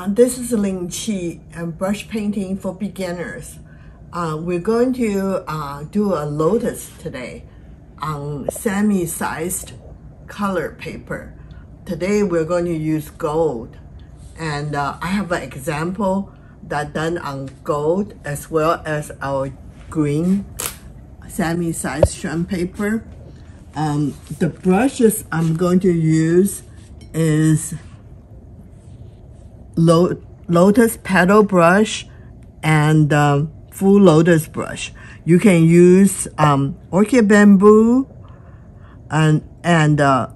This is Ling Chi and brush painting for beginners. We're going to do a lotus today on semi-sized color paper. Today we're going to use gold, and I have an example that done on gold as well as our green semi-sized Xuan paper. The brushes I'm going to use is Lotus Petal brush and full Lotus brush. You can use orchid bamboo and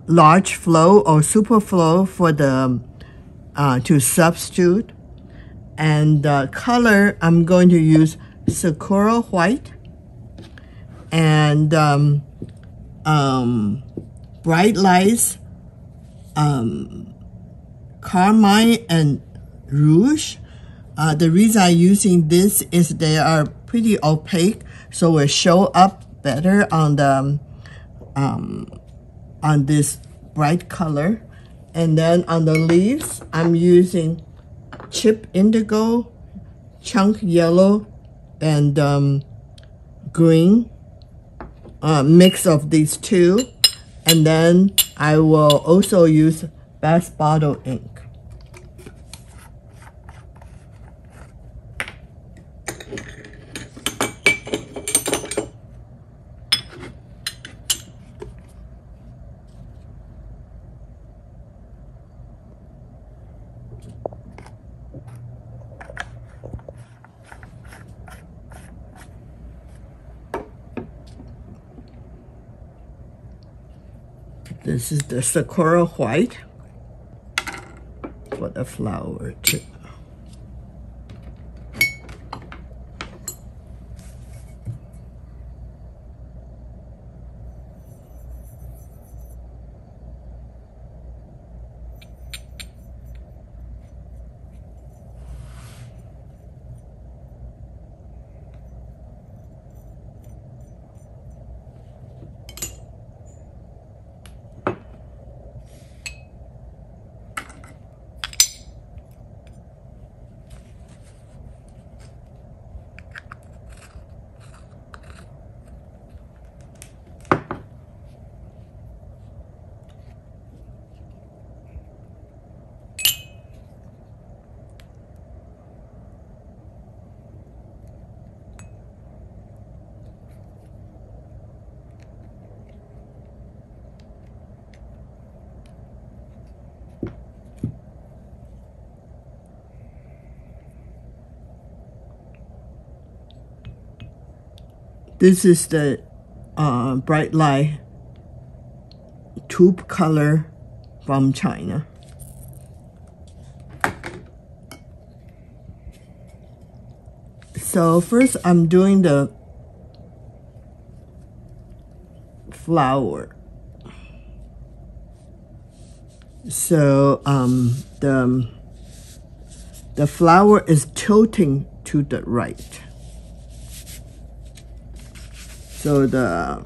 large flow or super flow for the to substitute. And color, I'm going to use Sakura White and bright lights, Carmine and Rouge. The reason I'm using this is they are pretty opaque, so it show up better on the on this bright color. And then on the leaves, I'm using chip indigo, chunk yellow, and green, mix of these two. And then I will also use Best Bottle ink. This is the Sakura White for the flower too. This is the bright light tube color from China. So first I'm doing the flower. So the flower is tilting to the right. So the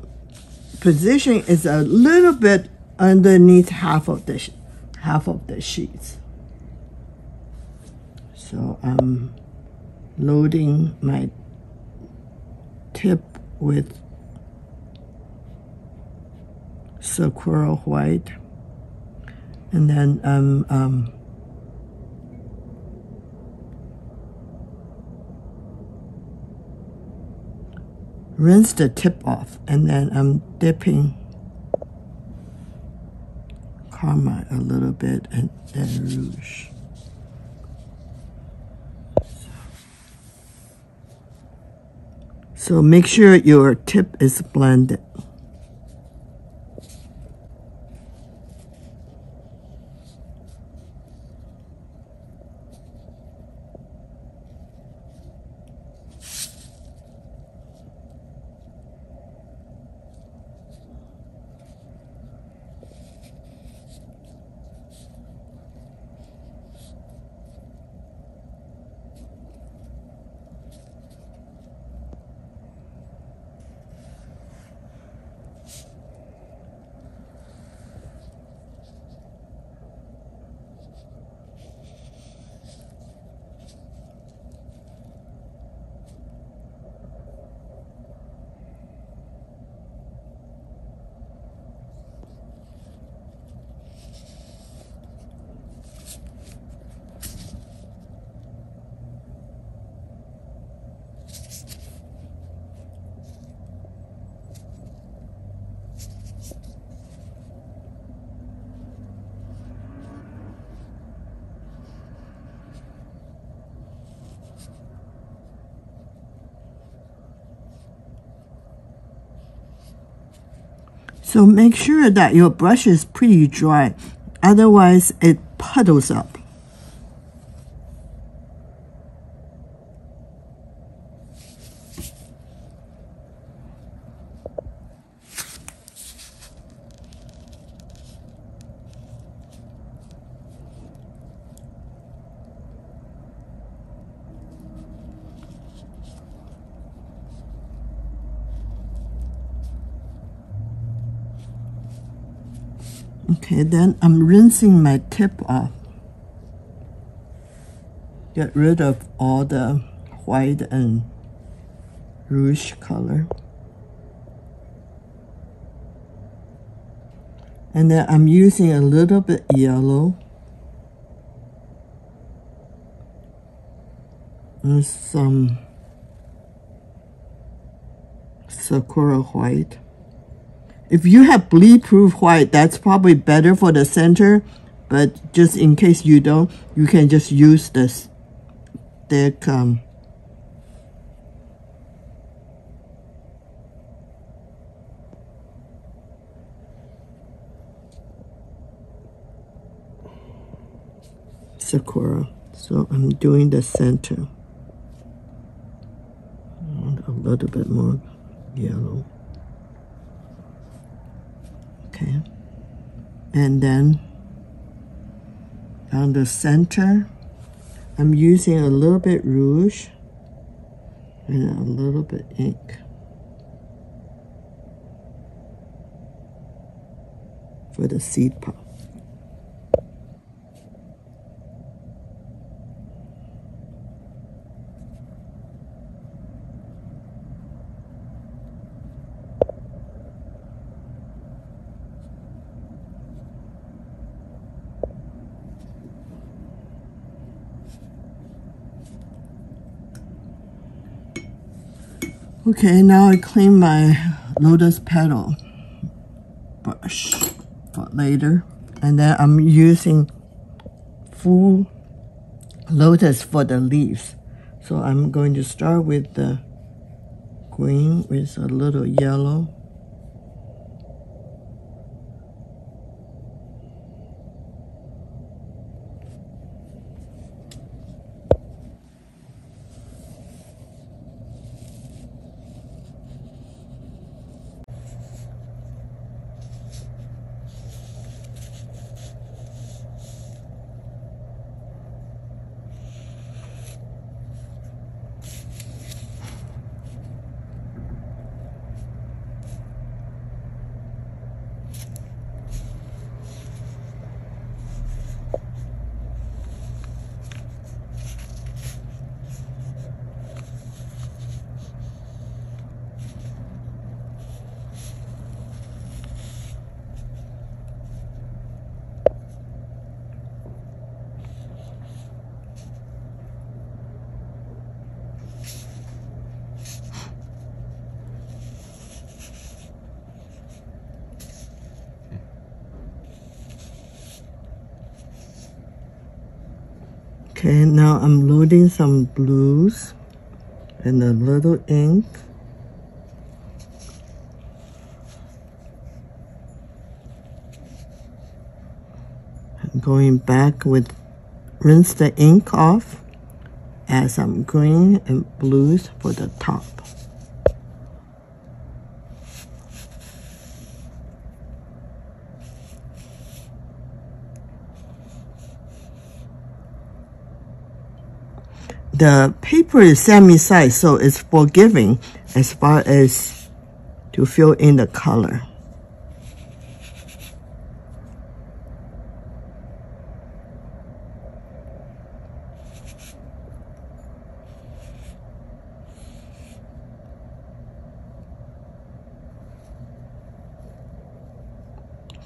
position is a little bit underneath half of the sheets. So I'm loading my tip with Sakura White, and then rinse the tip off, and then I'm dipping Carmine a little bit and then Rouge. So make sure your tip is blended. So make sure that your brush is pretty dry, otherwise it puddles up. Okay, then I'm rinsing my tip off. Get rid of all the white and rouge color. And then I'm using a little bit yellow and some Sakura White. If you have bleed-proof white, that's probably better for the center, but just in case you don't, you can just use this thick Sakura. So I'm doing the center. And a little bit more yellow. Okay, and then down the center, I'm using a little bit rouge and a little bit ink. For the seed pod. Okay, now I clean my Lotus Petal brush for later. And then I'm using full Lotus for the leaves. So I'm going to start with the green with a little yellow. Okay, now I'm loading some blues and a little ink. I'm going back with, rinse the ink off, add some green and blues for the top. The paper is semi-sized, so it's forgiving as far as to fill in the color.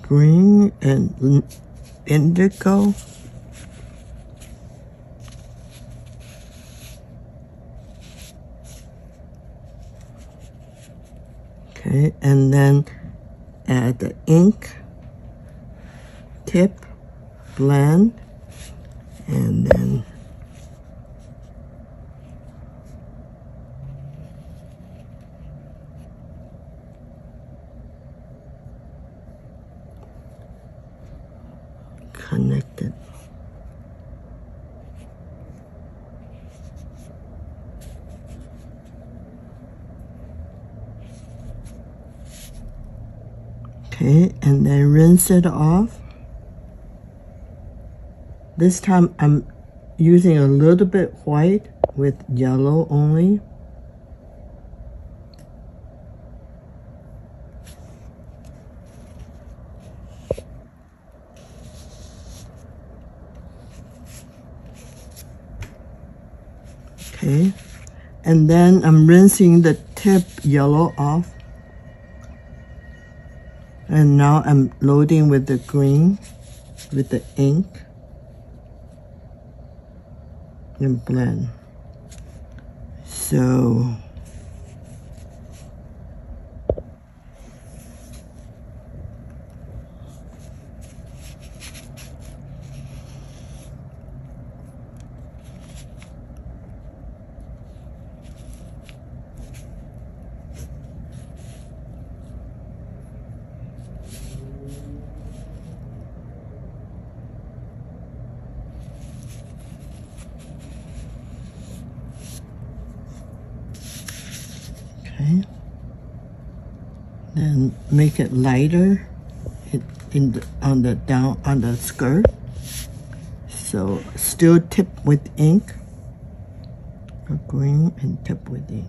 Green and indigo. Okay, and then add the ink, tip, blend, and then connected. Okay, and then rinse it off. This time I'm using a little bit white with yellow only. Okay, and then I'm rinsing the tip yellow off. And now I'm loading with the green, with the ink, and blend. So, okay, then make it lighter on the skirt. So still tip with ink, green, and tip with ink.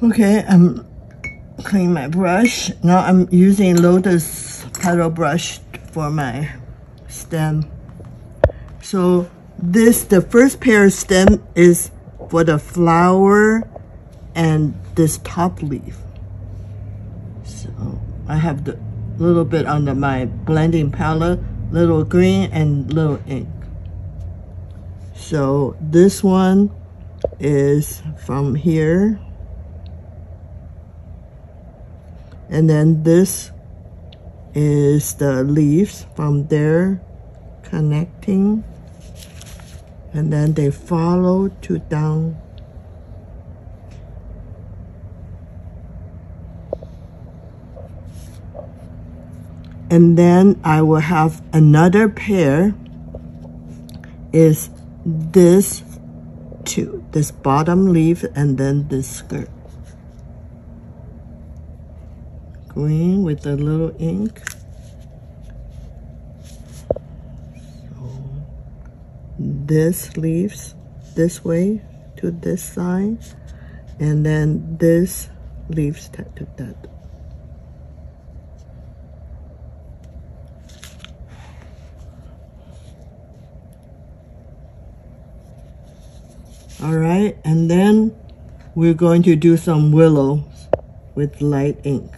Okay, I'm cleaning my brush. Now I'm using Lotus Petal brush for my stem. So the first pair of stem is for the flower and this top leaf. So I have the little bit under my blending palette, little green and little ink. So this one is from here. And then this is the leaves from there connecting. And then they follow to down. And then I will have another pair is this two, this bottom leaf and then this skirt. Green with a little ink. So this leaves this way to this side, and then this leaves to that. All right, and then we're going to do some willows with light ink.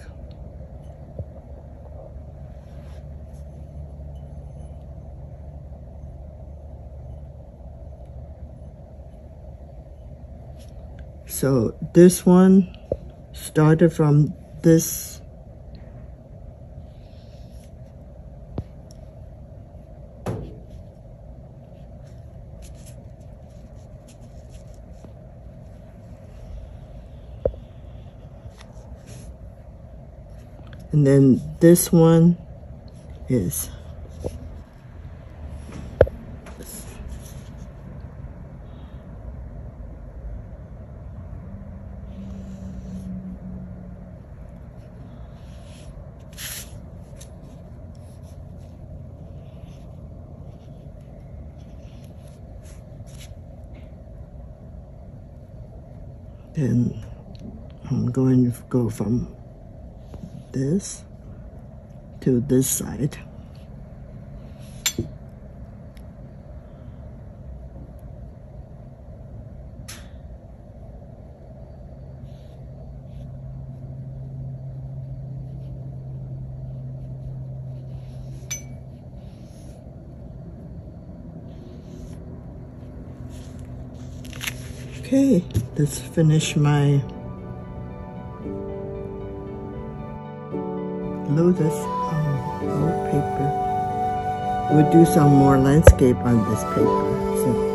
So this one started from this and then this one is then I'm going to go from this to this side. Okay, let's finish my Lotus old paper. We'll do some more landscape on this paper. So.